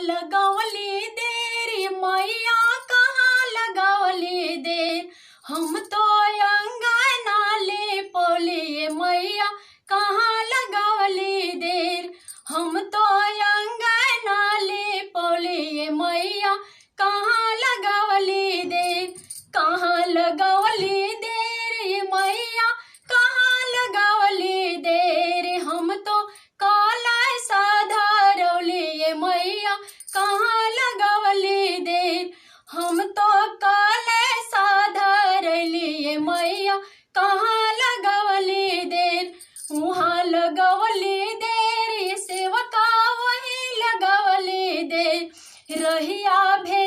लगवली देर मैया कहाँ लगवली देर। हम तो अंगना ले पोलिए मैया कहाँ लगवली देर। हम तो अंगना ले पोलिए मैया कहाँ लगवली देर। कहाँ लगवली देर मैया कहाँ लगवली देर। हम तो काला साधारौली मैया कहाँ लगवली देर। हम तो काला साधारौली मैया कहाँ लगवली देर। वहाँ लगवली देर सेवका वहीं लगवली देर। रहिया भे